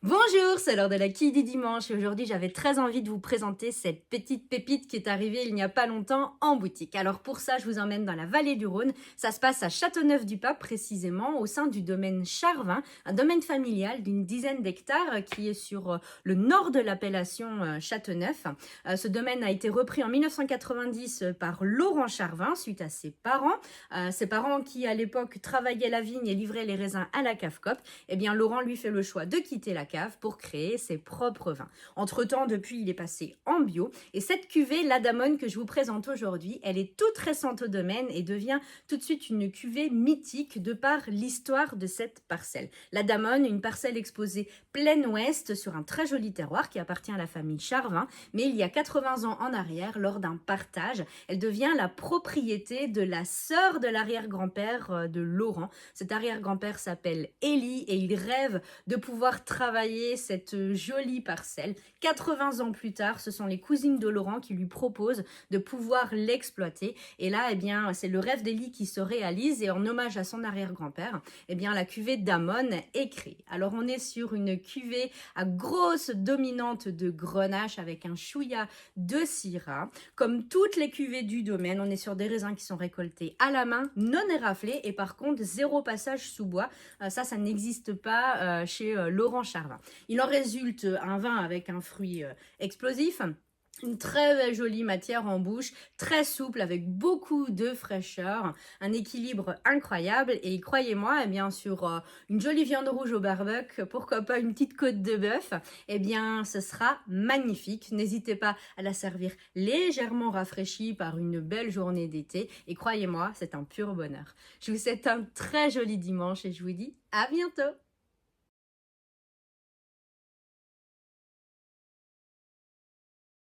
Bonjour, c'est l'heure de la quille du dimanche et aujourd'hui j'avais très envie de vous présenter cette petite pépite qui est arrivée il n'y a pas longtemps en boutique. Alors pour ça je vous emmène dans la vallée du Rhône, ça se passe à Châteauneuf-du-Pape précisément au sein du domaine Charvin, un domaine familial d'une dizaine d'hectares qui est sur le nord de l'appellation Châteauneuf. Ce domaine a été repris en 1990 par Laurent Charvin suite à ses parents qui à l'époque travaillaient la vigne et livraient les raisins à la cave Coop. Eh bien Laurent lui fait le choix de quitter la cave pour créer ses propres vins. Entre-temps, depuis, il est passé en bio. Et cette cuvée, l'Adamone, que je vous présente aujourd'hui, elle est toute récente au domaine et devient tout de suite une cuvée mythique de par l'histoire de cette parcelle. L'Adamone, une parcelle exposée plein ouest sur un très joli terroir qui appartient à la famille Charvin. Mais il y a 80 ans en arrière, lors d'un partage, elle devient la propriété de la sœur de l'arrière-grand-père de Laurent. Cet arrière-grand-père s'appelle Élie et il rêve de pouvoir travailler cette jolie parcelle. 80 ans plus tard, ce sont les cousines de Laurent qui lui proposent de pouvoir l'exploiter. Et là, eh bien, c'est le rêve d'Élie qui se réalise et en hommage à son arrière-grand-père, eh bien, la cuvée d'Amone est créée. Alors, on est sur une cuvée à grosse dominante de grenache avec un chouïa de syrah. Comme toutes les cuvées du domaine, on est sur des raisins qui sont récoltés à la main, non éraflés et par contre, zéro passage sous bois. Ça n'existe pas chez Laurent Charvin. Il en résulte un vin avec un fruit explosif. Une très jolie matière en bouche, très souple avec beaucoup de fraîcheur, un équilibre incroyable et croyez-moi, eh bien sur une jolie viande rouge au barbecue, pourquoi pas une petite côte de bœuf, eh bien ce sera magnifique. N'hésitez pas à la servir légèrement rafraîchie par une belle journée d'été et croyez-moi, c'est un pur bonheur. Je vous souhaite un très joli dimanche et je vous dis à bientôt.